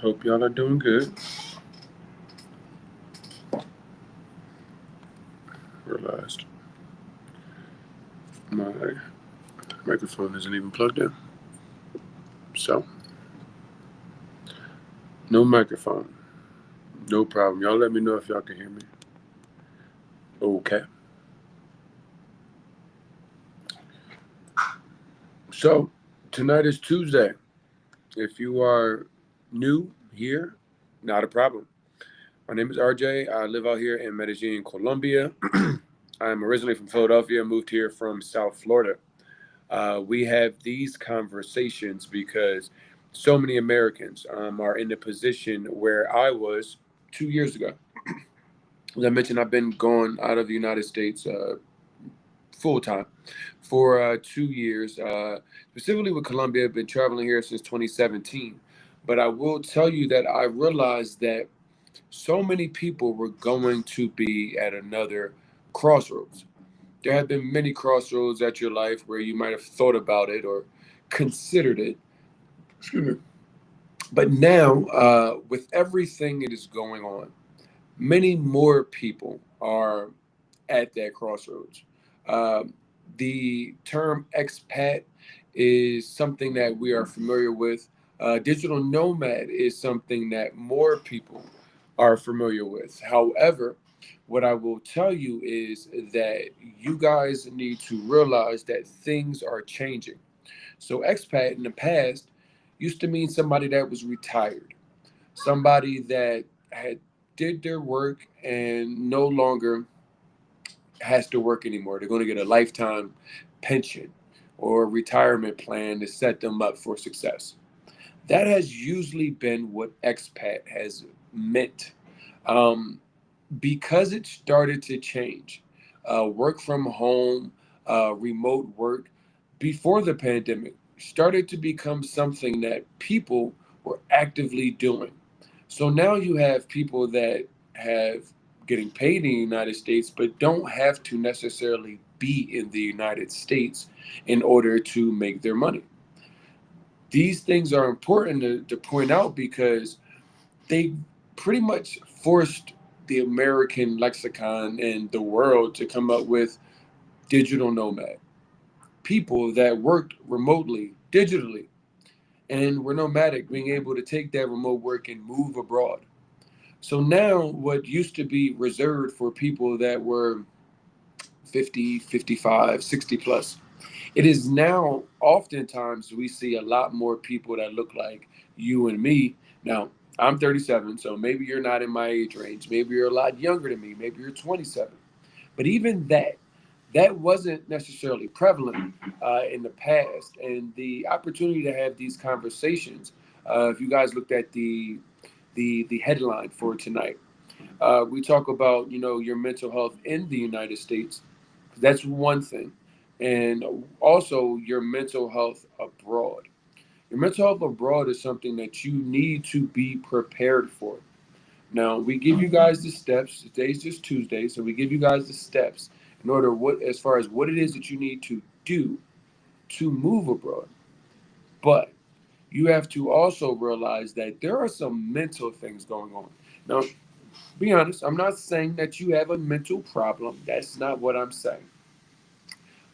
Hope y'all are doing good. Realized my microphone isn't even plugged in. So, no microphone. No problem. Y'all let me know if y'all can hear me. Okay. So, tonight is Tuesday. If you are new here, not a problem. My name is RJ. I live out here in Medellin, Colombia. I'm originally from Philadelphia, moved here from South Florida. We have these conversations because so many Americans are in the position where I was 2 years ago. As I mentioned, I've been gone out of the United States full time for 2 years. Specifically with Colombia, I've been traveling here since 2017. But I will tell you that I realized that so many people were going to be at another crossroads. There have been many crossroads at your life where you might have thought about it or considered it. Excuse me. But now, with everything that is going on, many more people are at that crossroads. Um, the term expat is something that we are familiar with. Digital nomad is something that more people are familiar with. However, what I will tell you is that you guys need to realize that things are changing. So, expat in the past used to mean somebody that was retired, somebody that had did their work and no longer has to work anymore. They're going to get a lifetime pension or a retirement plan to set them up for success. That has usually been what expat has meant. Um, because it started to change, work from home, remote work before the pandemic started to become something that people were actively doing. So now you have people that have getting paid in the United States, but don't have to necessarily be in the United States in order to make their money. These things are important to point out because they pretty much forced the American lexicon and the world to come up with digital nomad people that worked remotely, digitally, and were nomadic, being able to take that remote work and move abroad. So now, what used to be reserved for people that were 50, 55, 60 plus, it is now oftentimes we see a lot more people that look like you and me. Now, I'm 37, so maybe you're not in my age range. Maybe you're a lot younger than me. Maybe you're 27. But even that wasn't necessarily prevalent in the past. And the opportunity to have these conversations, if you guys looked at the headline for tonight, we talk about your mental health in the United States. That's one thing, and also your mental health abroad. Your mental health abroad is something that you need to be prepared for. Now we give you guys the steps. Today's just Tuesday, so we give you guys the steps in order what as far as what it is that you need to do to move abroad. But you have to also realize that there are some mental things going on. Now, be honest, I'm not saying that you have a mental problem. That's not what I'm saying.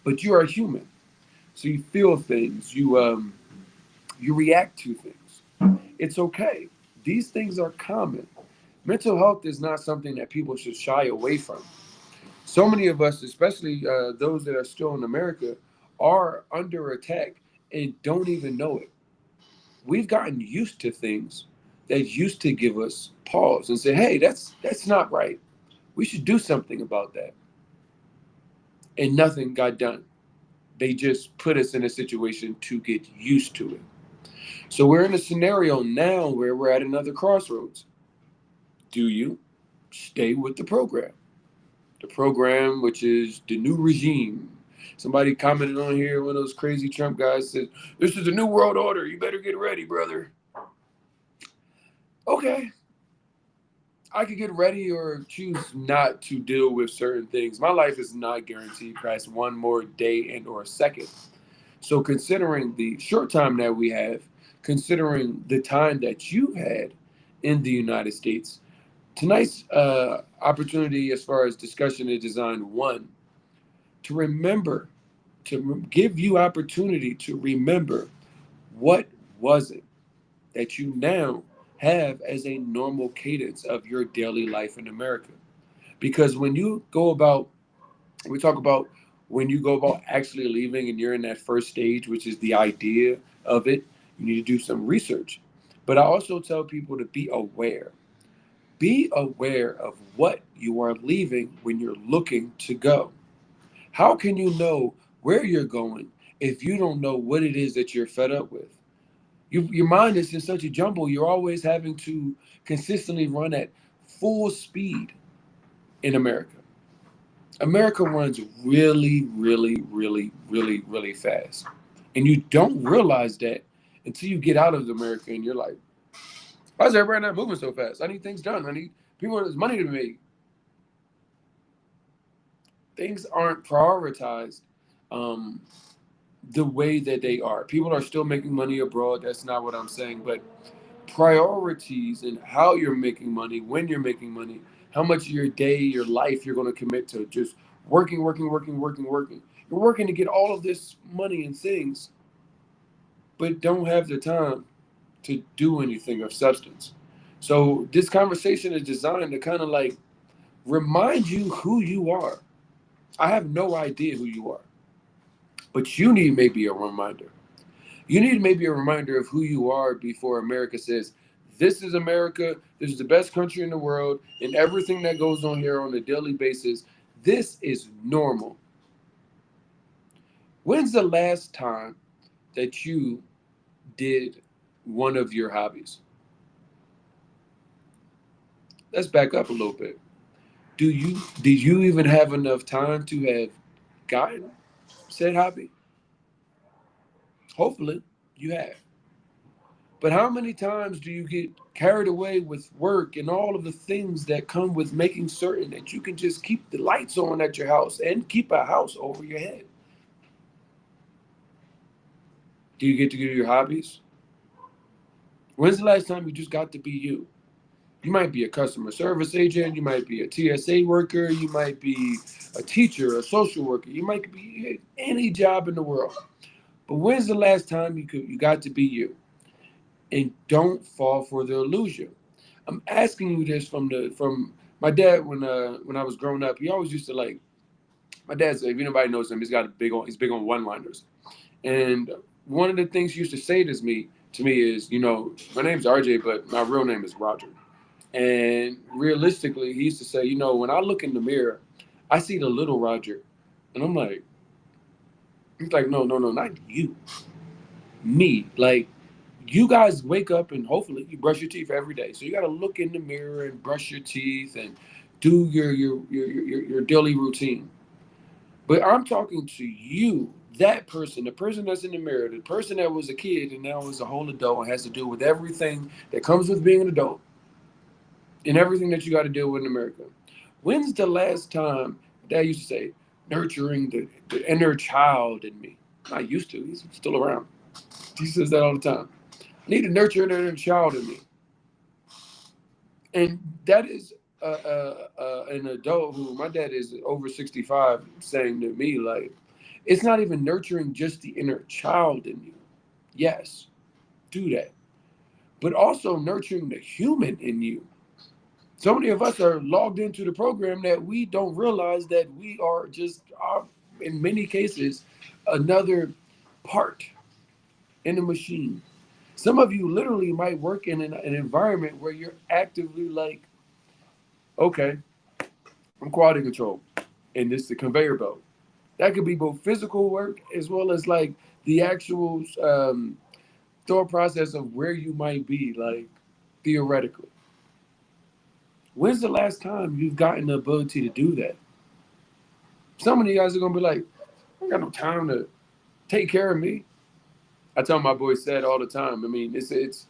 But you are human, so you feel things. You react to things. It's okay. These things are common. Mental health is not something that people should shy away from. So many of us, especially those that are still in America, are under attack and don't even know it. We've gotten used to things that used to give us pause and say, "Hey, that's not right. We should do something about that." And nothing got done. They just put us in a situation to get used to it. So we're in a scenario now where we're at another crossroads. Do you stay with the program? The program, which is the new regime. Somebody commented on here, one of those crazy Trump guys said, "This is the new world order. You better get ready, brother." Okay, I could get ready or choose not to deal with certain things. My life is not guaranteed past one more day and or second. So considering the short time that we have considering the time that you've had in the United States. Tonight's opportunity, as far as discussion is designed, one, to remember, give you opportunity to remember what was it that you now have as a normal cadence of your daily life in America. Because when you go about, we talk about when you go about actually leaving and you're in that first stage, which is the idea of it, you need to do some research. But I also tell people to be aware. Be aware of what you are leaving when you're looking to go. How can you know where you're going if you don't know what it is that you're fed up with? Your mind is in such a jumble. You're always having to consistently run at full speed in America. America runs really, really, really, really, really fast. And you don't realize that until you get out of America and you're like, why is everybody not moving so fast? I need things done. I need people, there's money to be made. Things aren't prioritized um, the way that they are. People are still making money abroad. That's not what I'm saying. But priorities and how you're making money, when you're making money, how much of your day, your life you're going to commit to just working, working, working, working, working. You're working to get all of this money and things, but don't have the time to do anything of substance. So this conversation is designed to kind of like remind you who you are. I have no idea who you are, but you need maybe a reminder. You need maybe a reminder of who you are before America says, this is America, this is the best country in the world, and everything that goes on here on a daily basis, this is normal. When's the last time that you did one of your hobbies? Let's back up a little bit. Did you even have enough time to have gotten said hobby? Hopefully you have. But how many times do you get carried away with work and all of the things that come with making certain that you can just keep the lights on at your house and keep a house over your head? Do you get to do your hobbies? When's the last time you just got to be you? You might be a customer service agent, you might be a TSA worker, you might be a teacher, a social worker, you might be any job in the world. But when's the last time you got to be you? And don't fall for the illusion. I'm asking you this from my dad when I was growing up. He always used to like my dad said, if anybody knows him, he's big on one-liners. And one of the things he used to say to me is, my name's RJ, but my real name is Roger. And realistically, he used to say, when I look in the mirror, I see the little Roger. And I'm like, he's like, no, no, no, not you. Me. Like, you guys wake up and hopefully you brush your teeth every day. So you got to look in the mirror and brush your teeth and do your daily routine. But I'm talking to you, that person, the person that's in the mirror, the person that was a kid and now is a whole adult and has to deal with everything that comes with being an adult and everything that you got to deal with in America. When's the last time Dad used to say, nurturing the inner child in me? I used to. He's still around. He says that all the time. I need to nurture an inner child in me. And that is an adult who, my dad is over 65, saying to me, like, it's not even nurturing just the inner child in you. Yes, do that. But also nurturing the human in you. So many of us are logged into the program that we don't realize that we are just, in many cases, another part in the machine. Some of you literally might work in an environment where you're actively like, okay, I'm quality control, and this is the conveyor belt. That could be both physical work as well as like the actual thought process of where you might be, like theoretically. When's the last time you've gotten the ability to do that? Some of you guys are gonna be like, I got no time to take care of me. I tell my boy Sad all the time. I mean, it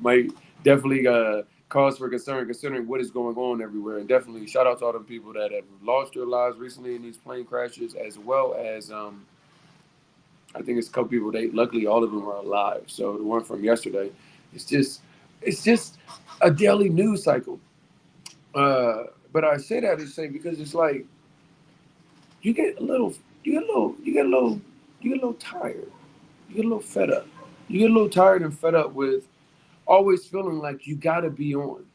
might definitely cause for concern considering what is going on everywhere. And definitely shout out to all the people that have lost their lives recently in these plane crashes, as well as I think it's a couple people. They luckily all of them are alive. So the one from yesterday, it's just it's just a daily news cycle. But I say that to say because it's like you get a little, you get a little, you get a little, you get a little tired. You get a little fed up. You get a little tired and fed up with always feeling like you got to be on.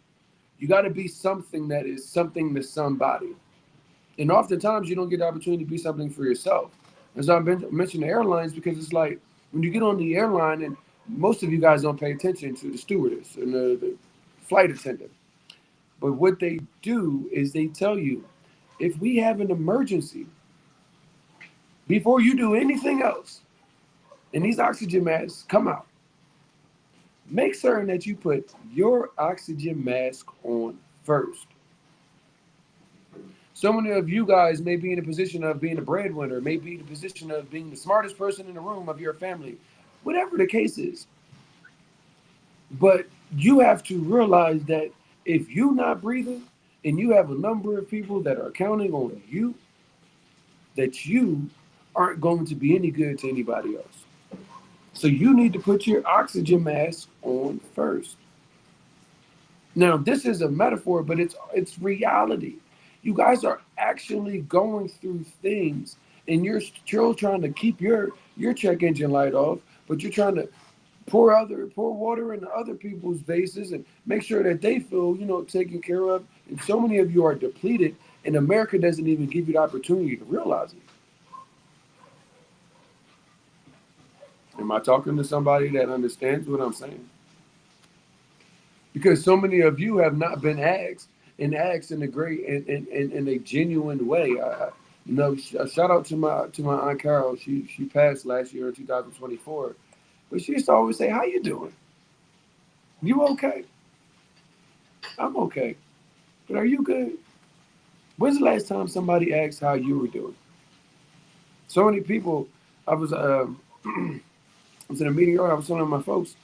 You got to be something that is something to somebody. And oftentimes you don't get the opportunity to be something for yourself. As I mentioned the airlines, because it's like when you get on the airline, and most of you guys don't pay attention to the stewardess and the flight attendant. But what they do is they tell you, if we have an emergency, before you do anything else, and these oxygen masks come out, make certain that you put your oxygen mask on first. So many of you guys may be in a position of being a breadwinner, may be in a position of being the smartest person in the room of your family, whatever the case is. But you have to realize that if you're not breathing and you have a number of people that are counting on you, that you aren't going to be any good to anybody else. So you need to put your oxygen mask on first. Now, this is a metaphor, but it's reality. You guys are actually going through things, and you're still trying to keep your check engine light off, but you're trying to pour water into other people's vases and make sure that they feel taken care of. And so many of you are depleted, and America doesn't even give you the opportunity to realize it. Am I talking to somebody that understands what I'm saying? Because so many of you have not been asked in a great in a genuine way. Shout out to my aunt Carol. She passed last year in 2024, but she used to always say, "How you doing? You okay? I'm okay. But are you good?" When's the last time somebody asked how you were doing? So many people. I was I was in a meeting earlier. I was telling my folks.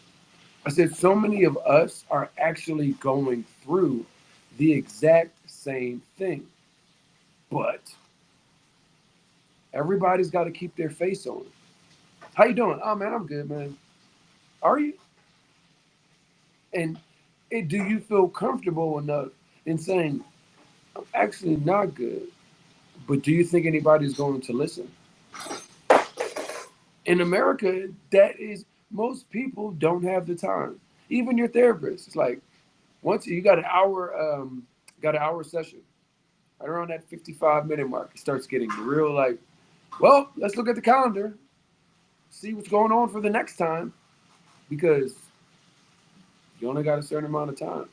I said, so many of us are actually going through the exact same thing. But everybody's got to keep their face on. How you doing? Oh man, I'm good, man. Are you? And do you feel comfortable enough in saying, I'm actually not good, but do you think anybody's going to listen? In America, that is most people don't have the time. Even your therapist. It's like once you got an hour session. Right around that 55-minute mark, it starts getting real like, well, let's look at the calendar, see what's going on for the next time, because you only got a certain amount of time.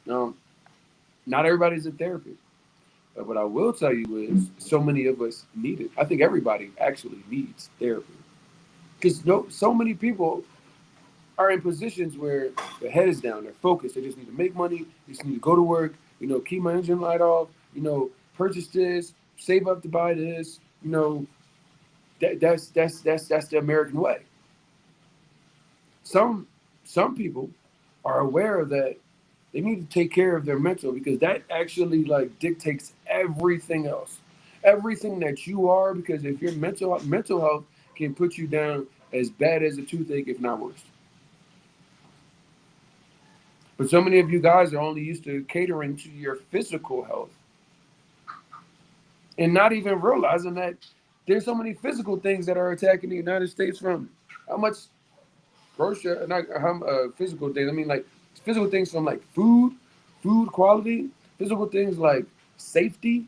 Now, not everybody's in therapy. But what I will tell you is so many of us need it. I think everybody actually needs therapy. Because so many people are in positions where their head is down, they're focused, they just need to make money, they just need to go to work, keep my engine light off, purchase this, save up to buy this, that's the American way. Some some people are aware that they need to take care of their mental because that actually like dictates everything else, everything that you are. Because if your mental health can put you down as bad as a toothache, if not worse. But so many of you guys are only used to catering to your physical health and not even realizing that there's so many physical things that are attacking the United States from how much grocery, not how physical things. I mean, like physical things from like food quality, physical things like safety.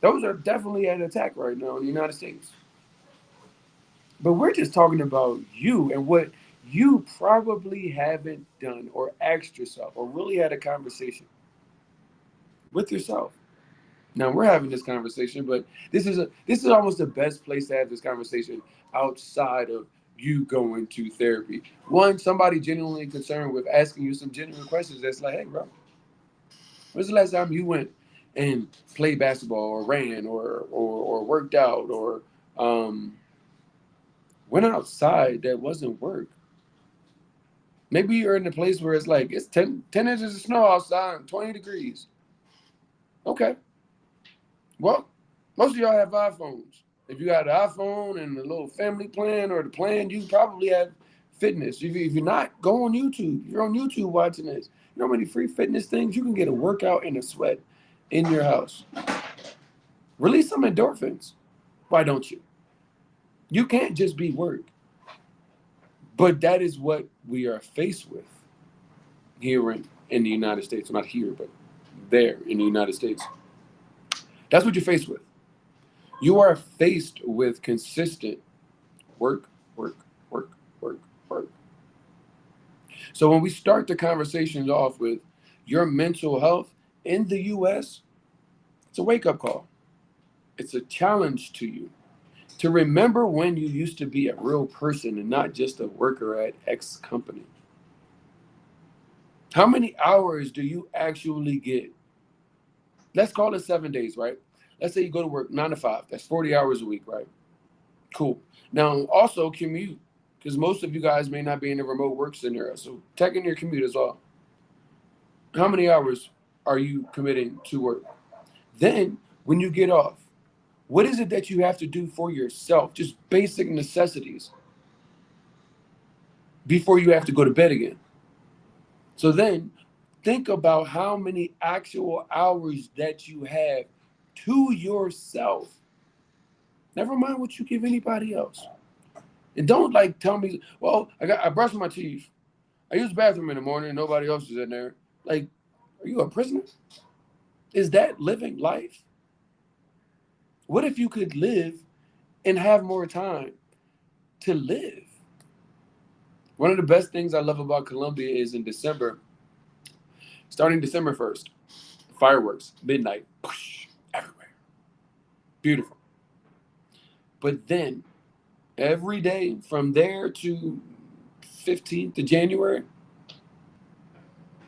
Those are definitely at attack right now in the United States. But we're just talking about you and what you probably haven't done or asked yourself or really had a conversation with yourself. Now we're having this conversation, but this is almost the best place to have this conversation outside of you going to therapy. One, somebody genuinely concerned with asking you some genuine questions. That's like, hey, bro, when's the last time you went and played basketball or ran or worked out or went outside that wasn't work? Maybe you're in a place where it's like it's 10 inches of snow outside and 20 degrees. Okay. Well, most of y'all have iPhones. If you got an iPhone and a little family plan or the plan, you probably have fitness. If you're not, go on YouTube. If you're on YouTube watching this, you know how many free fitness things you can get a workout and a sweat in your house. Release some endorphins. Why don't you? You can't just be work. But that is what we are faced with here in the United States. Not here, but there in the United States. That's what you're faced with. You are faced with consistent work, work, work, work, work. So when we start the conversations off with your mental health in the US, it's a wake-up call. It's a challenge to you to remember when you used to be a real person and not just a worker at X company. How many hours do you actually get? Let's call it 7 days, right? Let's say you go to work 9 to 5. That's 40 hours a week, right? Cool. Now, also commute, because most of you guys may not be in a remote work scenario. So take in your commute as well. How many hours are you committing to work? Then, when you get off, what is it that you have to do for yourself? Just basic necessities before you have to go to bed again. So then, think about how many actual hours that you have to yourself. Never mind what you give anybody else. And don't like tell me, well, I brushed my teeth. I use the bathroom in the morning and nobody else is in there. Like, are you a prisoner? Is that living life? What if you could live and have more time to live? One of the best things I love about Colombia is in December, starting December 1st, fireworks, midnight, whoosh, everywhere. Beautiful. But then every day from there to 15th of January,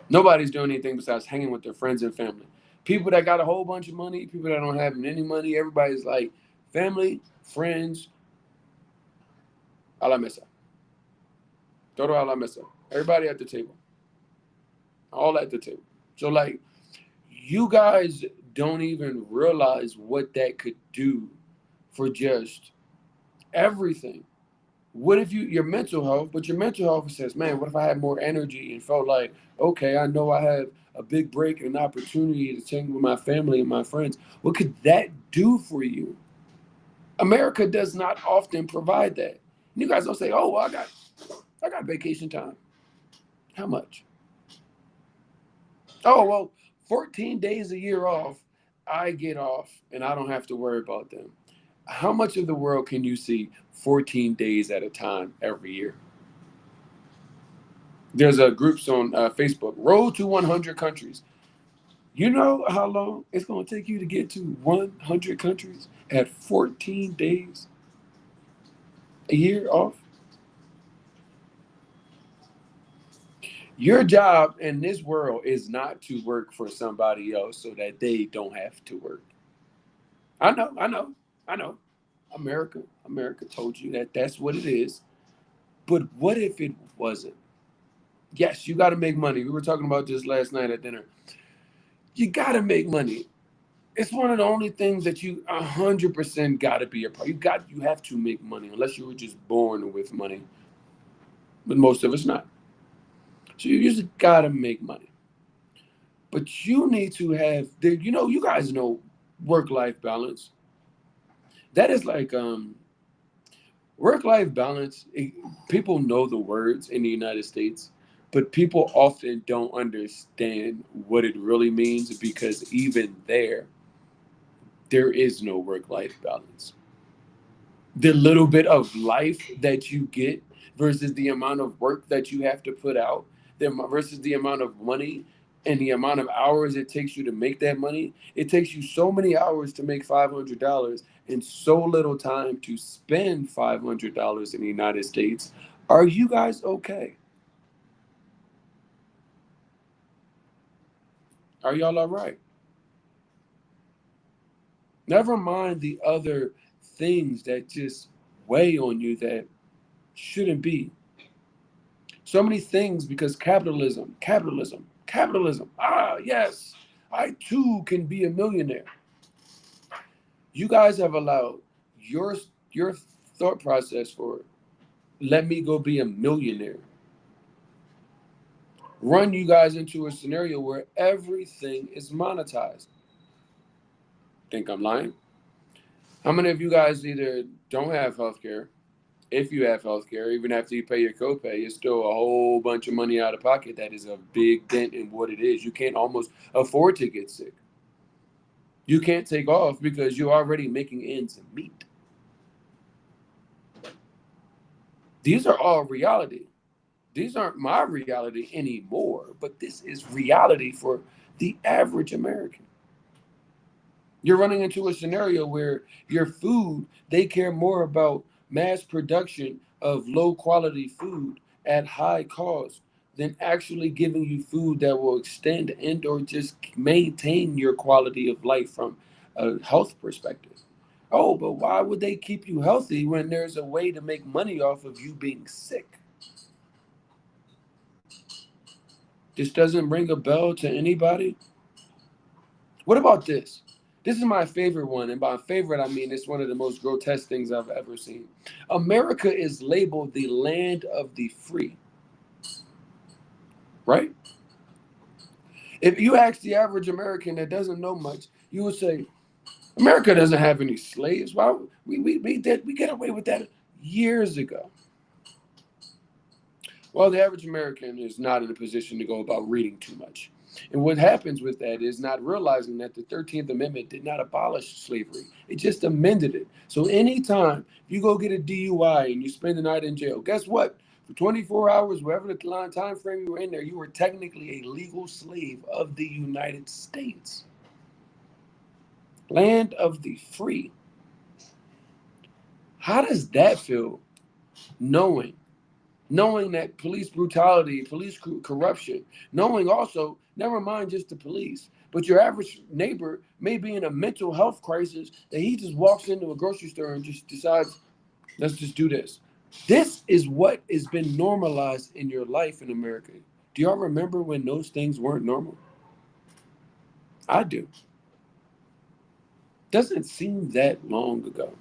nobody's doing anything besides hanging with their friends and family. People that got a whole bunch of money, people that don't have any money, everybody's like family, friends, a la mesa. Todo a la mesa. Everybody at the table. All at the table. So like, you guys don't even realize what that could do for just everything. What if your mental health, but your mental health says, man, what if I had more energy and felt like, okay, I know I have a big break and an opportunity to hang with my family and my friends. What could that do for you? America does not often provide that. And you guys don't say, oh, well, I got vacation time. How much? Oh, well, 14 days a year off, I get off and I don't have to worry about them. How much of the world can you see 14 days at a time every year? There's a groups on Facebook, Road to 100 countries. You know how long it's going to take you to get to 100 countries at 14 days a year off? Your job in this world is not to work for somebody else so that they don't have to work. I know. America told you that that's what it is. But what if it wasn't? Yes, you got to make money. We were talking about this last night at dinner. You got to make money. It's one of the only things that you 100% got to be a part. You have to make money unless you were just born with money. But most of us not. So you just got to make money. But you need to have, you guys know work-life balance. That is like work-life balance. People know the words in the United States, but people often don't understand what it really means because even there is no work-life balance. The little bit of life that you get versus the amount of work that you have to put out, versus the amount of money and the amount of hours it takes you to make that money. It takes you so many hours to make $500 and so little time to spend $500 in the United States. Are you guys okay? Are y'all all right? Never mind the other things that just weigh on you that shouldn't be. So many things because capitalism. Ah, yes, I too can be a millionaire. You guys have allowed your your thought process for let me go be a millionaire run you guys into a scenario where everything is monetized. Think I'm lying? How many of you guys either don't have health care? If you have health care, even after you pay your copay, it's still a whole bunch of money out of pocket. That is a big dent in what it is. You can't almost afford to get sick. You can't take off because you're already making ends meet. These are all reality. These aren't my reality anymore, but this is reality for the average American. You're running into a scenario where your food, they care more about mass production of low quality food at high cost than actually giving you food that will extend and or just maintain your quality of life from a health perspective. Oh, but why would they keep you healthy when there's a way to make money off of you being sick? This doesn't ring a bell to anybody? What about this? This is my favorite one. And by favorite, I mean it's one of the most grotesque things I've ever seen. America is labeled the land of the free, right? If you ask the average American that doesn't know much, you would say, America doesn't have any slaves. Why we get away with that years ago. Well, the average American is not in a position to go about reading too much. And what happens with that is not realizing that the 13th Amendment did not abolish slavery. It just amended it. So anytime you go get a DUI and you spend the night in jail, guess what? For 24 hours, whatever the time frame you were in there, you were technically a legal slave of the United States. Land of the free. How does that feel knowing that police brutality, police corruption, knowing also, never mind just the police, but your average neighbor may be in a mental health crisis that he just walks into a grocery store and just decides, let's just do this. This is what has been normalized in your life in America. Do y'all remember when those things weren't normal? I do. Doesn't seem that long ago.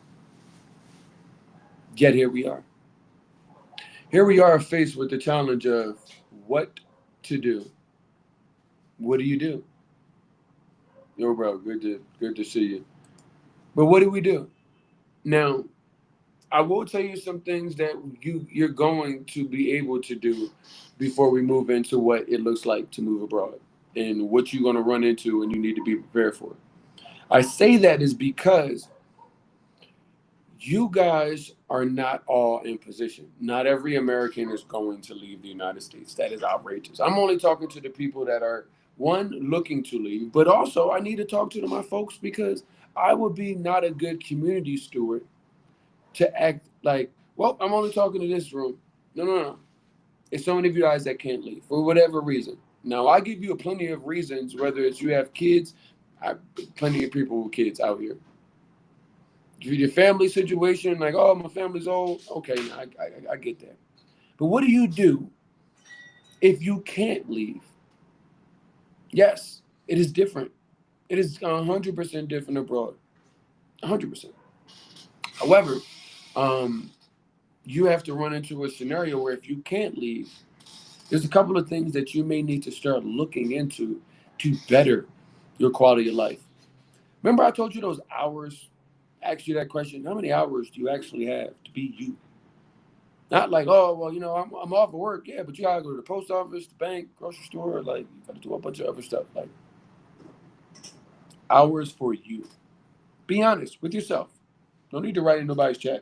Yet here we are. Here we are faced with the challenge of what to do. What do you do? Yo, bro, good to see you. But what do we do? Now, I will tell you some things that you're going to be able to do before we move into what it looks like to move abroad and what you're going to run into and you need to be prepared for. I say that is because you guys are not all in position. Not every American is going to leave the United States. That is outrageous. I'm only talking to the people that are, one, looking to leave, but also I need to talk to my folks because I would be not a good community steward to act like, well, I'm only talking to this room. No, no, no. It's so many of you guys that can't leave for whatever reason. Now, I give you plenty of reasons, whether it's you have kids, plenty of people with kids out here. Your family situation, like, oh, my family's old. Okay, I get that. But what do you do if you can't leave? Yes, it is different. It is 100% different abroad. 100%. However, um, you have to run into a scenario where if you can't leave, there's a couple of things that you may need to start looking into to better your quality of life. Remember, I told you those hours? Asked you that question. How many hours do you actually have to be you? Not like, oh, well, I'm off of work. Yeah, but you gotta go to the post office, the bank, grocery store. Like, you gotta do a bunch of other stuff. Like, hours for you. Be honest with yourself. No need to write in nobody's check,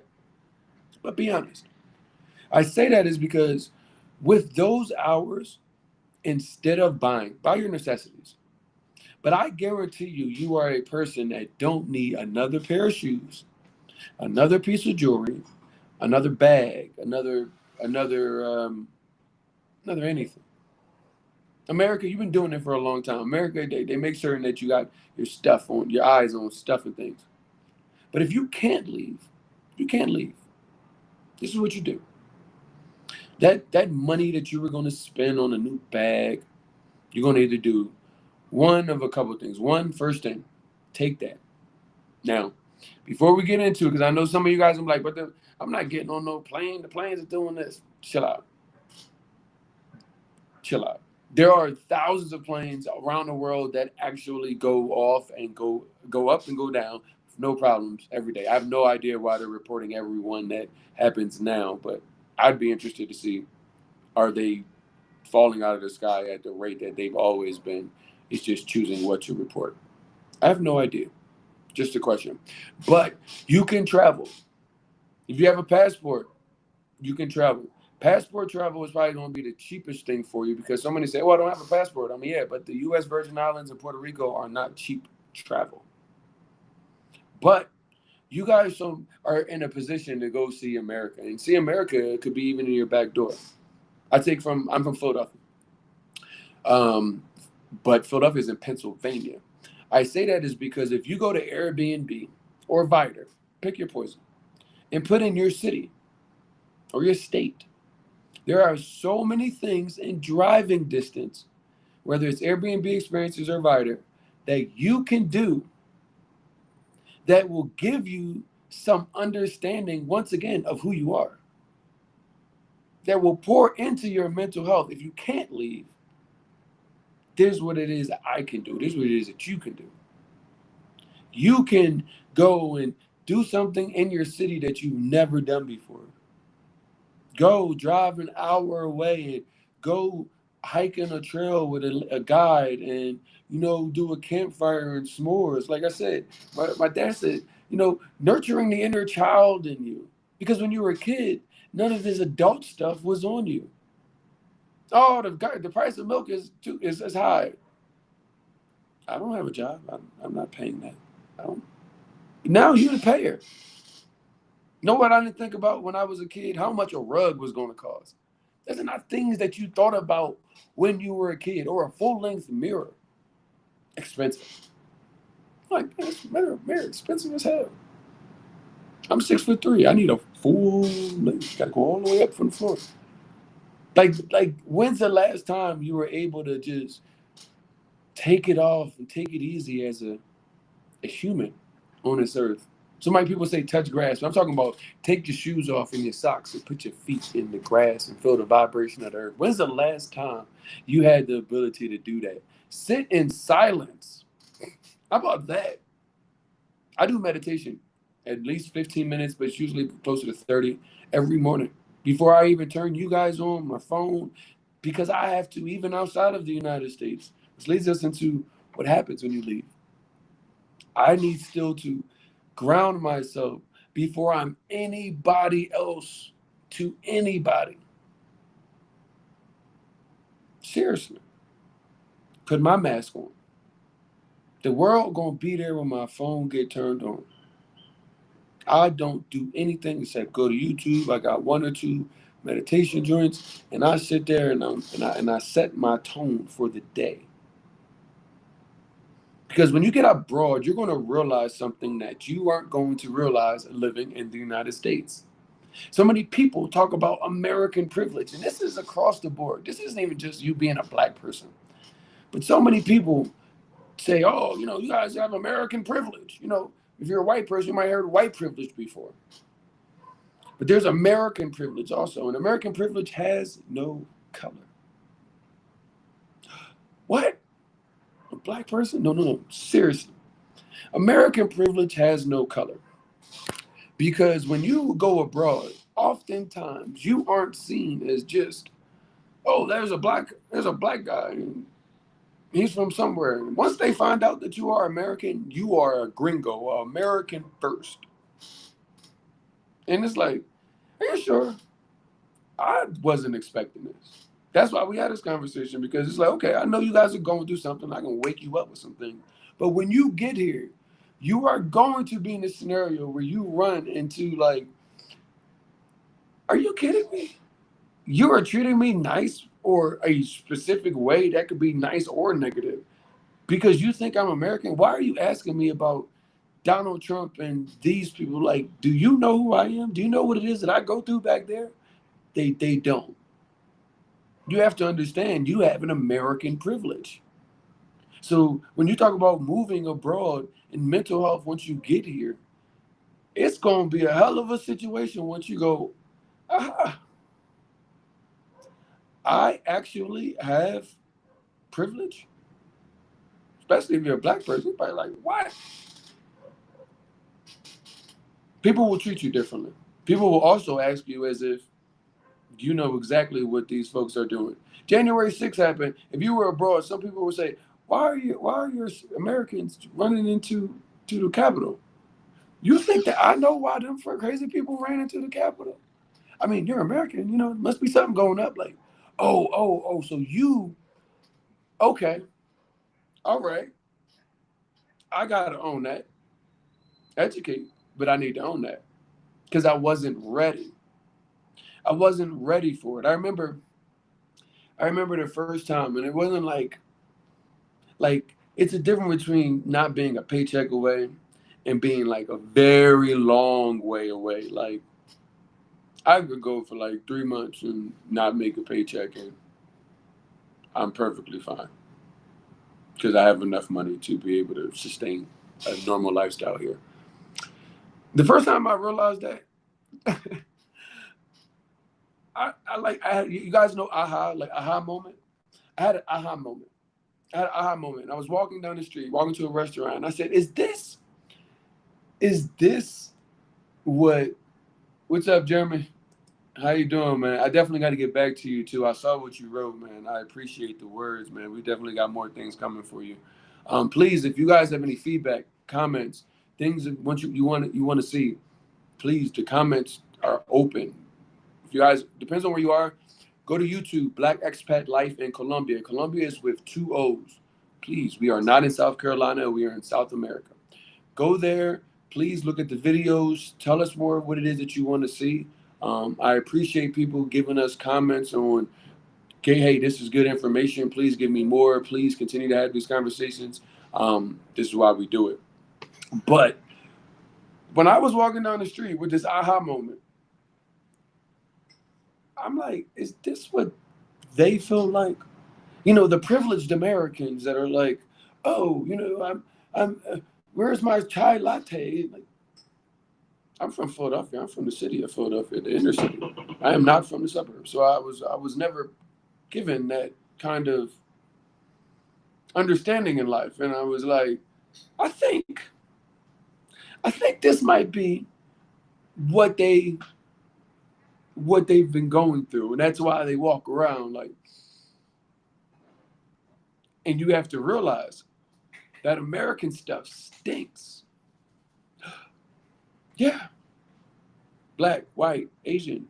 but be honest. I say that is because with those hours, instead of buy your necessities. But I guarantee you, you are a person that don't need another pair of shoes, another piece of jewelry, another bag, another anything. America, you've been doing it for a long time. America, they make certain that you got your stuff on, your eyes on stuff and things. But if you can't leave, you can't leave. This is what you do. That money that you were going to spend on a new bag, you're going to either do one of a couple of things. One, first thing, take that. Now, Before we get into it, because I know some of you guys are like, I'm not getting on no plane. The planes are doing this. Chill out. Chill out. There are thousands of planes around the world that actually go off and go up and go down, no problems every day. I have no idea why they're reporting every one that happens now, but I'd be interested to see, are they falling out of the sky at the rate that they've always been? It's just choosing what to report. I have no idea. Just a question. But you can travel. If you have a passport, you can travel. Passport travel is probably going to be the cheapest thing for you, because somebody say, "Well, I don't have a passport." I mean, yeah, but the U.S. Virgin Islands and Puerto Rico are not cheap travel. But you guys are in a position to go see America, and see America could be even in your back door. I'm from Philadelphia, um, but Philadelphia is in Pennsylvania. I say that is because if you go to Airbnb or Vider, pick your poison, and put in your city or your state, there are so many things in driving distance, whether it's Airbnb experiences or Vider, that you can do that will give you some understanding, once again, of who you are, that will pour into your mental health. If you can't leave, there's what it is that I can do. This is what it is that you can do. You can go and do something in your city that you've never done before. Go drive an hour away and go hiking a trail with a guide, and do a campfire and s'mores. Like I said, my dad said, nurturing the inner child in you, because when you were a kid, none of this adult stuff was on you. Oh, the price of milk is high. I don't have a job. I'm not paying that. I don't. Now you're the payer. Know what I didn't think about when I was a kid? How much a rug was going to cost. Those are not things that you thought about when you were a kid. Or a full-length mirror. Expensive. Like, man, it's mirror expensive as hell. I'm 6'3". I need a full length. Gotta go all the way up from the floor. Like, when's the last time you were able to just take it off and take it easy as a human on this earth? So many people say touch grass, but I'm talking about take your shoes off and your socks and put your feet in the grass and feel the vibration of the earth. When's the last time you had the ability to do that? Sit in silence. How about that? I do meditation at least 15 minutes, but it's usually closer to 30 every morning before I even turn you guys on my phone, because I have to, even outside of the United States. Which leads us into what happens when you leave. I need still to ground myself before I'm anybody else to anybody. Seriously. Put my mask on. The world gonna be there when my phone get turned on. I don't do anything except go to YouTube. I got one or two meditation joints, and I sit there and I set my tone for the day. Because when you get abroad, you're going to realize something that you aren't going to realize living in the United States. So many people talk about American privilege, and this is across the board. This isn't even just you being a black person. But so many people say, oh, you guys have American privilege. If you're a white person, you might have heard white privilege before. But there's American privilege also, and American privilege has no color. What? A black person? No. Seriously. American privilege has no color. Because when you go abroad, oftentimes you aren't seen as just, oh, there's a black guy, and he's from somewhere. And once they find out that you are American, you are a gringo, American first. And it's like, are you sure? I wasn't expecting this. That's why we had this conversation, because it's like, okay, I know you guys are going through something. I can wake you up with something. But when you get here, you are going to be in a scenario where you run into like, are you kidding me? You are treating me nice or a specific way that could be nice or negative because you think I'm American. Why are you asking me about Donald Trump and these people? Like, do you know who I am? Do you know what it is that I go through back there? They don't. You have to understand you have an American privilege. So when you talk about moving abroad and mental health once you get here, it's going to be a hell of a situation once you go, ah, I actually have privilege, especially if you're a black person. You're probably like, what? People will treat you differently. People will also ask you as if you know exactly what these folks are doing. January 6th happened. If you were abroad, some people would say, why are your Americans running into the Capitol? You think that I know why them crazy people ran into the Capitol? I mean, you're American, there must be something going up. Like, oh, so you, okay, all right, I gotta own that, educate, but I need to own that because I wasn't ready. I wasn't ready for it. I remember the first time, and it wasn't like it's a difference between not being a paycheck away and being like a very long way away. Like I could go for like 3 months and not make a paycheck, and I'm perfectly fine because I have enough money to be able to sustain a normal lifestyle here. The first time I realized that, I had, you guys know aha, like aha moment. I had an aha moment. I had an aha moment. I was walking down the street, walking to a restaurant, and I said, is this what? What's up, Jeremy? How you doing, man? I definitely got to get back to you too. I saw what you wrote, man. I appreciate the words, man. We definitely got more things coming for you. Please, if you guys have any feedback, comments, things that you want to see, please. The comments are open. If you guys depends on where you are, go to YouTube. Black Expat Life in Colombia. Colombia is with two O's. Please, we are not in South Carolina. We are in South America. Go there. Please look at the videos. Tell us more of what it is that you want to see. I appreciate people giving us comments on, okay, hey, this is good information. Please give me more. Please continue to have these conversations. This is why we do it. But when I was walking down the street with this aha moment, I'm like, is this what they feel like? The privileged Americans that are like, oh, where's my chai latte? Like, I'm from Philadelphia. I'm from the city of Philadelphia, the inner city. I am not from the suburbs. So I was never given that kind of understanding in life. And I was like, I think I think this might be what they've been going through. And that's why they walk around like, and you have to realize that American stuff stinks. Yeah. Black, white, Asian,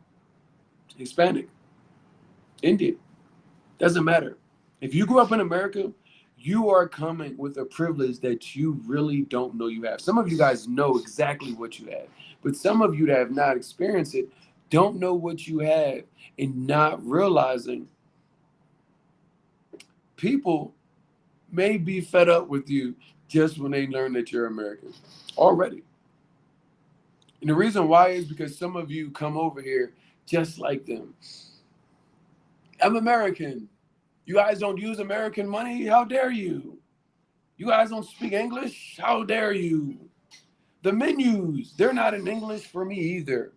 Hispanic, Indian. Doesn't matter. If you grew up in America, you are coming with a privilege that you really don't know you have. Some of you guys know exactly what you have, but some of you that have not experienced it don't know what you have and not realizing people may be fed up with you just when they learn that you're American already. And the reason why is because some of you come over here just like them. I'm American. You guys don't use American money? How dare you? You guys don't speak English? How dare you? The menus, they're not in English for me either.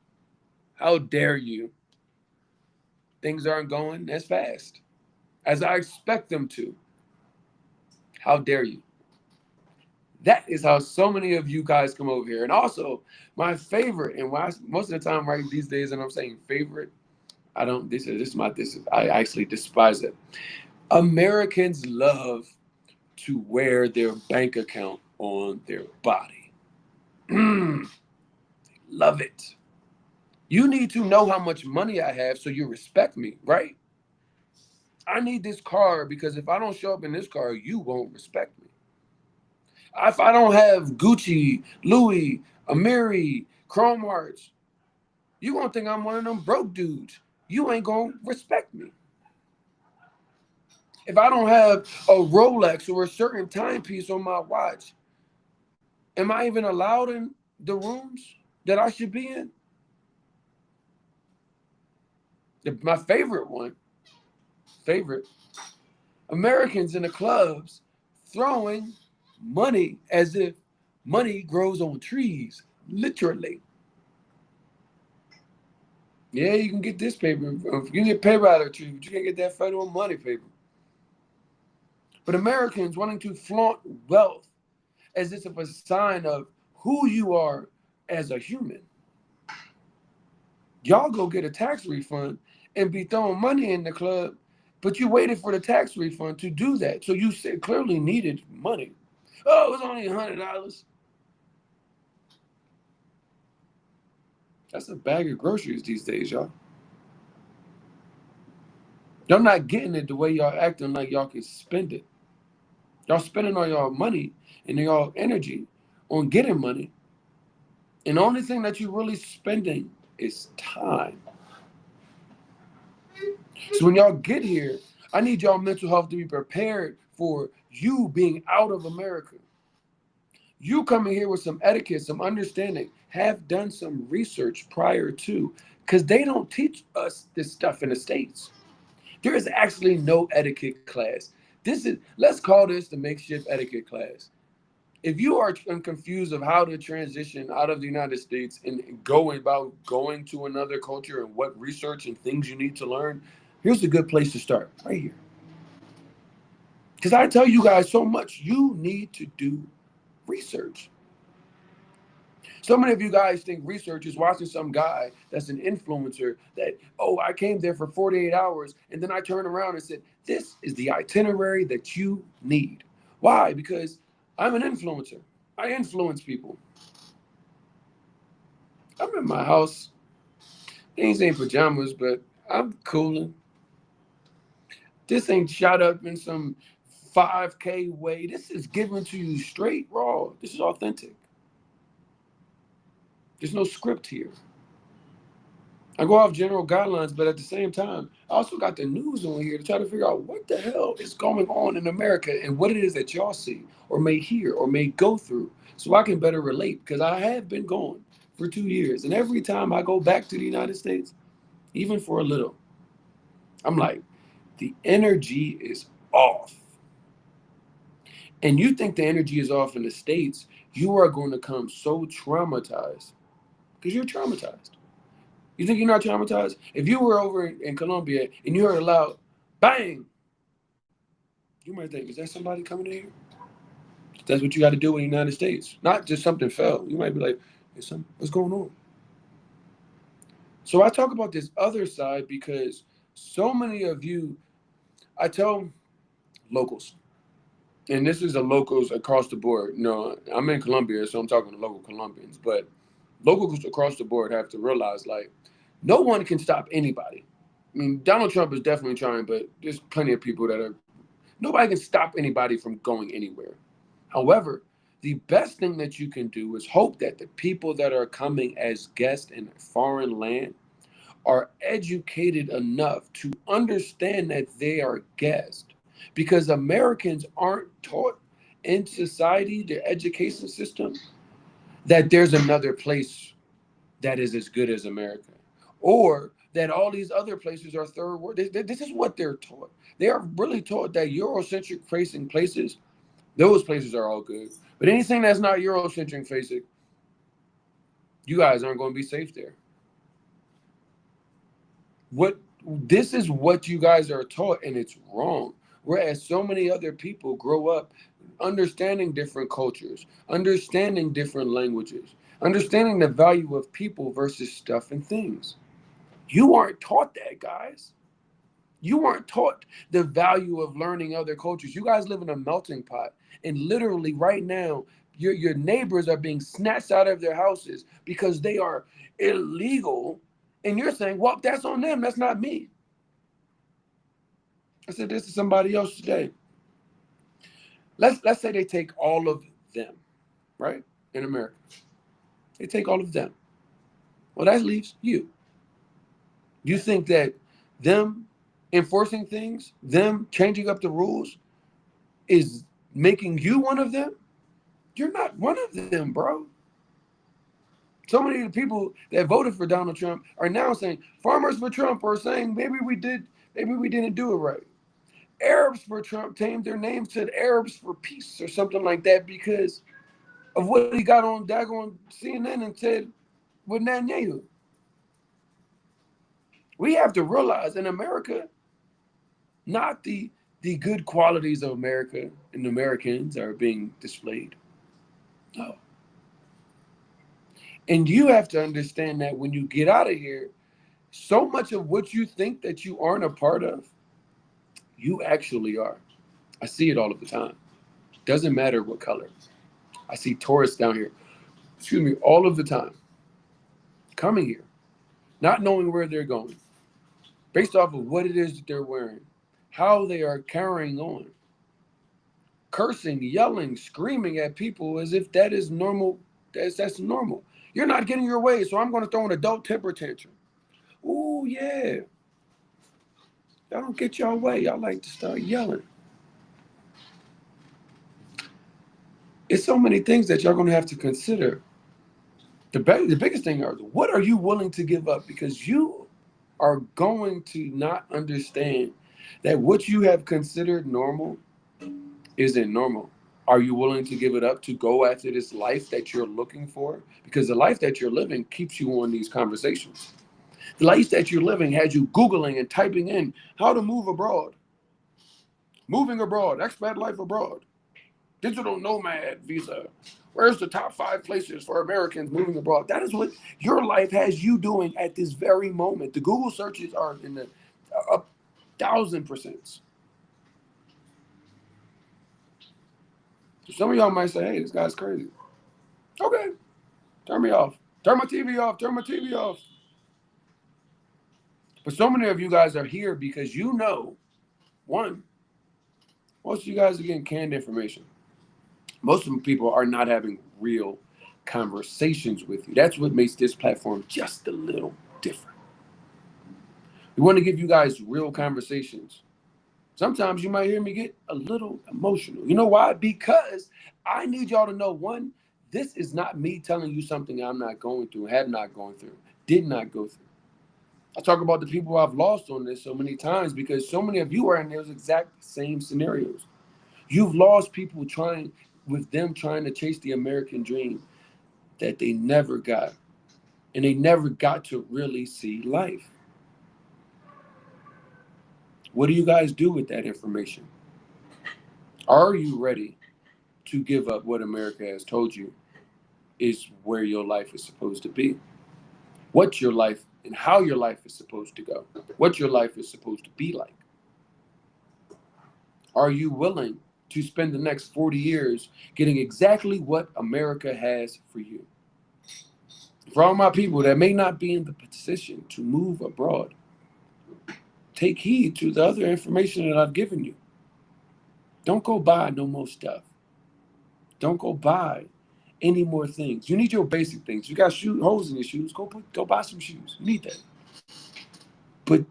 How dare you? Things aren't going as fast as I expect them to. How dare you? That is how so many of you guys come over here. And also, my favorite, and why most of the time, right these days, and I'm saying favorite, I don't. I actually despise it. Americans love to wear their bank account on their body. Love it. You need to know how much money I have so you respect me, right? I need this car because if I don't show up in this car, you won't respect me. If I don't have Gucci, Louis, Amiri, Chrome Hearts, you gonna think I'm one of them broke dudes. You ain't gonna respect me. If I don't have a Rolex or a certain timepiece on my watch, am I even allowed in the rooms that I should be in? My favorite one, favorite, Americans in the clubs throwing money as if money grows on trees. Literally. Yeah, you can get this paper. You can get paper out of the tree, but you can't get that federal money paper. But Americans wanting to flaunt wealth as if it's a sign of who you are as a human. Y'all go get a tax refund and be throwing money in the club, but you waited for the tax refund to do that. So you said clearly needed money. Oh, it was only $100. That's a bag of groceries these days, y'all. Y'all not getting it the way y'all acting like y'all can spend it. Y'all spending all y'all money and y'all energy on getting money. And the only thing that you really spending is time. So when y'all get here, I need y'all mental health to be prepared for you being out of America. You coming here with some etiquette, some understanding, have done some research prior to, because they don't teach us this stuff in the States. There is actually no etiquette class. Let's call this the makeshift etiquette class. If you are confused of how to transition out of the United States and go about going to another culture and what research and things you need to learn, here's a good place to start, right here. Because I tell you guys so much, you need to do research. So many of you guys think research is watching some guy that's an influencer that, oh, I came there for 48 hours and then I turned around and said, this is the itinerary that you need. Why? Because I'm an influencer. I influence people. I'm in my house. These ain't pajamas, but I'm cooling. This ain't shot up in some 5K way. This is given to you straight raw. This is authentic. There's no script here. I go off general guidelines, but at the same time, I also got the news on here to try to figure out what the hell is going on in America and what it is that y'all see or may hear or may go through so I can better relate because I have been gone for 2 years. And every time I go back to the United States, even for a little, I'm like, the energy is off. And you think the energy is off in the States, you are going to come so traumatized because you're traumatized. You think you're not traumatized? If you were over in Colombia and you heard a loud bang, you might think, is that somebody coming in here? That's what you got to do in the United States. Not just something fell. You might be like, what's going on? So I talk about this other side because so many of you, I tell locals, and this is the locals across the board. No, I'm in Colombia, so I'm talking to local Colombians, but locals across the board have to realize, like, no one can stop anybody. I mean, Donald Trump is definitely trying, but there's plenty of people that are, nobody can stop anybody from going anywhere. However, the best thing that you can do is hope that the people that are coming as guests in a foreign land are educated enough to understand that they are guests. Because Americans aren't taught in society, their education system, that there's another place that is as good as America, or that all these other places are third world. This is what they're taught. They are really taught that Eurocentric facing places, those places are all good. But anything that's not Eurocentric facing, you guys aren't going to be safe there. This is what you guys are taught, and it's wrong. Whereas so many other people grow up understanding different cultures, understanding different languages, understanding the value of people versus stuff and things. You aren't taught that, guys. You aren't taught the value of learning other cultures. You guys live in a melting pot. And literally right now, your neighbors are being snatched out of their houses because they are illegal. And you're saying, well, that's on them. That's not me. I said this to somebody else today. Let's say they take all of them, right? In America. They take all of them. Well, that leaves you. You think that them enforcing things, them changing up the rules is making you one of them? You're not one of them, bro. So many of the people that voted for Donald Trump are now saying farmers for Trump are saying maybe we didn't do it right. Arabs for Trump changed their names to Arabs for peace or something like that because of what he got on daggone CNN and said with Netanyahu. We have to realize in America, not the good qualities of America and Americans are being displayed. No. And you have to understand that when you get out of here, so much of what you think that you aren't a part of, you actually are. I see it all of the time. Doesn't matter what color. I see tourists down here, all of the time, coming here, not knowing where they're going, based off of what it is that they're wearing, how they are carrying on, cursing, yelling, screaming at people as if that is normal. That's normal. You're not getting your way, so I'm going to throw an adult temper tantrum. Ooh, yeah. Y'all don't get your way. Y'all like to start yelling. It's so many things that y'all going to have to consider. The biggest thing are, what are you willing to give up? Because you are going to not understand that what you have considered normal isn't normal. Are you willing to give it up to go after this life that you're looking for? Because the life that you're living keeps you on these conversations. The life that you're living has you Googling and typing in how to move abroad, moving abroad, expat life abroad, digital nomad visa. Where's the top 5 places for Americans moving abroad? That is what your life has you doing at this very moment. The Google searches are in the 1,000%. So some of y'all might say, hey, this guy's crazy. Okay, turn me off. Turn my TV off. Turn my TV off. But so many of you guys are here because you know, one, most of you guys are getting canned information. Most of the people are not having real conversations with you. That's what makes this platform just a little different. We want to give you guys real conversations. Sometimes you might hear me get a little emotional. You know why? Because I need y'all to know, one, this is not me telling you something I'm not going through, have not gone through, did not go through. I talk about the people I've lost on this so many times because so many of you are in those exact same scenarios. You've lost people trying to chase the American dream that they never got. And they never got to really see life. What do you guys do with that information? Are you ready to give up what America has told you is where your life is supposed to be? What your life and how your life is supposed to go? What your life is supposed to be like? Are you willing to spend the next 40 years getting exactly what America has for you? For all my people that may not be in the position to move abroad, take heed to the other information that I've given you. Don't go buy no more stuff. Don't go buy any more things. You need your basic things. You got holes in your shoes. Go buy some shoes. You need that. But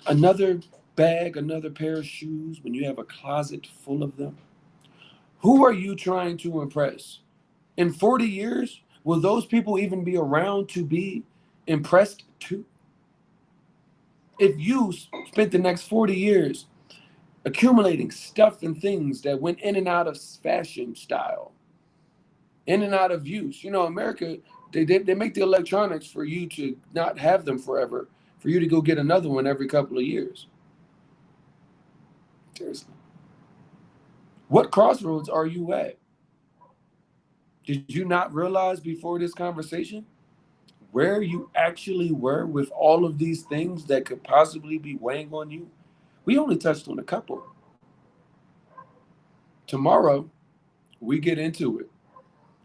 another bag, another pair of shoes when you have a closet full of them. Who are you trying to impress? In 40 years, will those people even be around to be impressed too? If you spent the next 40 years accumulating stuff and things that went in and out of fashion style, in and out of use. You know, America, they make the electronics for you to not have them forever, for you to go get another one every couple of years. Seriously. What crossroads are you at? Did you not realize before this conversation where you actually were with all of these things that could possibly be weighing on you? We only touched on a couple. Tomorrow, we get into it.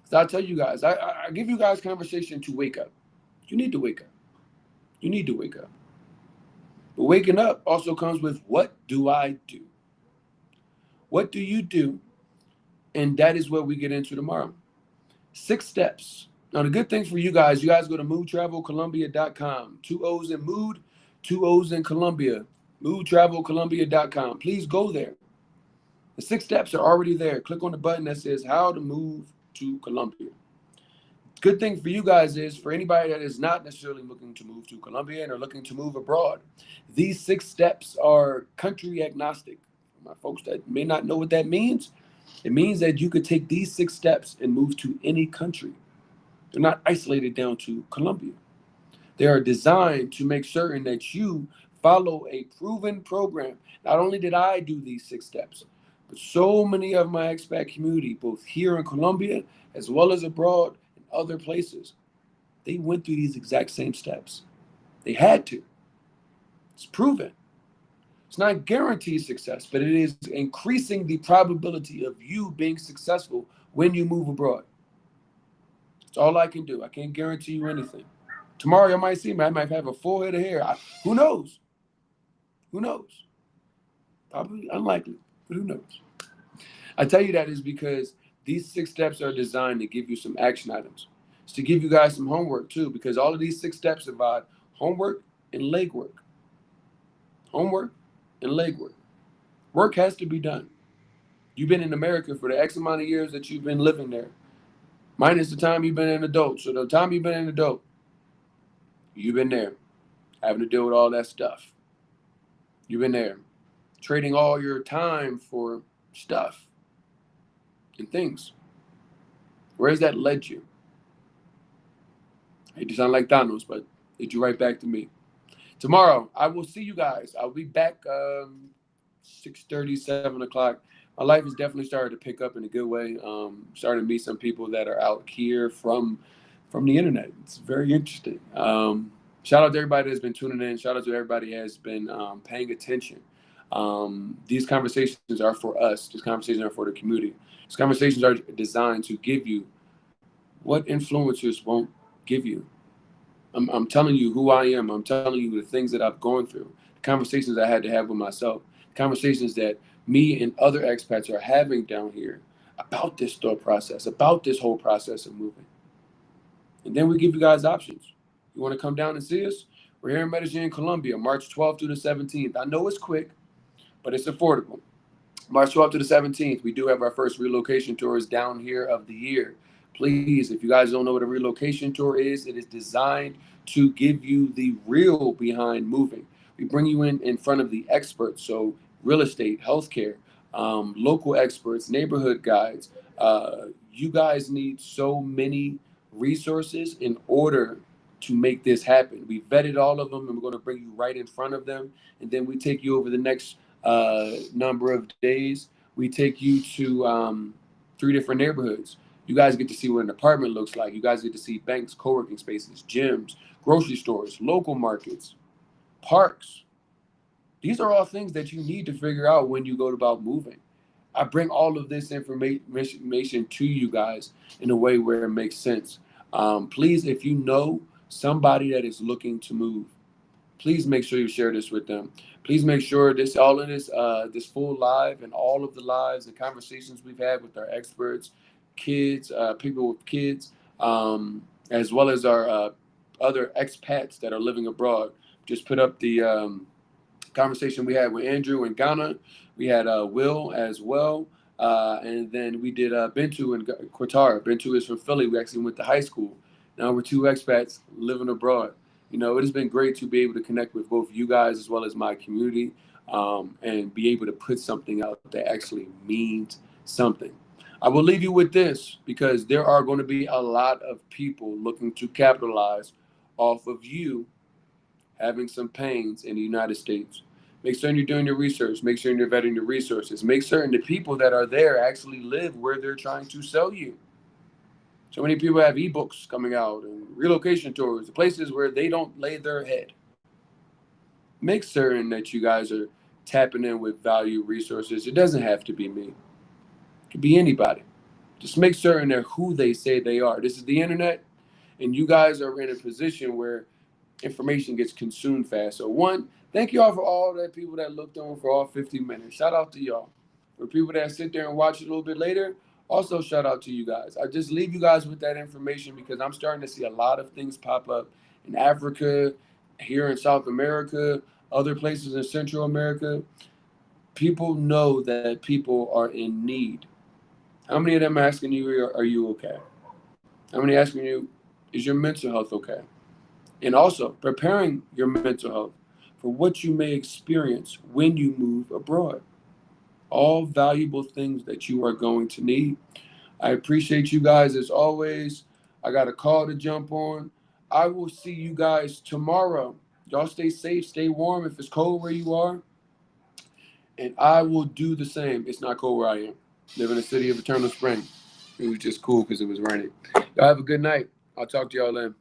So I tell you guys, I give you guys conversation to wake up. You need to wake up. You need to wake up. But waking up also comes with, what do I do? What do you do? And that is what we get into tomorrow. 6 steps. Now, the good thing for you guys go to moodtravelcolumbia.com. 2 O's in mood, 2 O's in Colombia. Moodtravelcolumbia.com. Please go there. The 6 steps are already there. Click on the button that says how to move to Colombia. Good thing for you guys is, for anybody that is not necessarily looking to move to Colombia and are looking to move abroad, these 6 steps are country agnostic. My folks that may not know what that means, It means that you could take these 6 steps and move to any country. They're not isolated down to Colombia. They are designed to make certain that you follow a proven program. Not only did I do these 6 steps, but so many of my expat community, both here in Colombia as well as abroad and other places, they went through these exact same steps. They had to. It's proven. It's not guaranteed success, but it is increasing the probability of you being successful when you move abroad. It's all I can do. I can't guarantee you anything. Tomorrow you might see me. I might have a full head of hair. Who knows? Who knows? Probably unlikely, but who knows? I tell you that is because these 6 steps are designed to give you some action items. It's to give you guys some homework too, because all of these 6 steps involve homework and legwork. Homework and legwork. Work has to be done. You've been in America for the X amount of years that you've been living there, minus the time you've been an adult. So the time you've been an adult, you've been there, having to deal with all that stuff. You've been there, trading all your time for stuff and things. Where has that led you? I hate to sound like Thanos, but it you right back to me. Tomorrow, I will see you guys. I'll be back 6:30, 7 o'clock. My life has definitely started to pick up in a good way. Starting to meet some people that are out here from the internet. It's very interesting. Shout out to everybody that's been tuning in. Shout out to everybody that has been paying attention. These conversations are for us. These conversations are for the community. These conversations are designed to give you what influencers won't give you. I'm telling you who I am. I'm telling you the things that I've gone through, the conversations I had to have with myself, conversations that me and other expats are having down here about this thought process, about this whole process of moving. And then we give you guys options. You want to come down and see us? We're here in Medellin, Colombia, March 12th through the 17th. I know it's quick, but it's affordable. March 12th to the 17th, we do have our first relocation tours down here of the year. Please, if you guys don't know what a relocation tour is, it is designed to give you the real behind moving. We bring you in front of the experts, so real estate, healthcare, local experts, neighborhood guides. You guys need so many resources in order to make this happen. We vetted all of them, and we're going to bring you right in front of them, and then we take you over the next number of days. We take you to 3 different neighborhoods. You guys get to see what an apartment looks like. You guys get to see banks, co-working spaces, gyms, grocery stores, local markets, parks. These are all things that you need to figure out when you go about moving. I bring all of this information to you guys in a way where it makes sense. Please, if you know somebody that is looking to move, please make sure you share this with them. Please make sure all of this full live and all of the lives and conversations we've had with our experts, kids, people with kids, as well as our other expats that are living abroad. Just put up the conversation we had with Andrew in Ghana. We had Will as well. And then we did Bintu in Qatar. Bintu is from Philly. We actually went to high school. Now we're 2 expats living abroad. You know, it has been great to be able to connect with both you guys as well as my community, and be able to put something out that actually means something. I will leave you with this, because there are going to be a lot of people looking to capitalize off of you having some pains in the United States. Make certain you're doing your research. Make certain you're vetting your resources. Make certain the people that are there actually live where they're trying to sell you. So many people have ebooks coming out and relocation tours, places where they don't lay their head. Make certain that you guys are tapping in with value resources. It doesn't have to be me. It could be anybody. Just make certain they're who they say they are. This is the internet, and you guys are in a position where information gets consumed fast. So one, thank y'all for all the people that looked on for all 50 minutes. Shout out to y'all. For people that sit there and watch it a little bit later, also shout out to you guys. I just leave you guys with that information because I'm starting to see a lot of things pop up in Africa, here in South America, other places in Central America. People know that people are in need. How many of them asking you, are you okay? How many asking you, is your mental health okay? And also preparing your mental health for what you may experience when you move abroad. all valuable things that you are going to need. I appreciate you guys as always. I got a call to jump on. I will see you guys tomorrow. Y'all stay safe, stay warm if it's cold where you are. And I will do the same. It's not cold where I am. Live in the city of eternal spring. It was just cool because it was raining. Y'all have a good night. I'll talk to y'all then.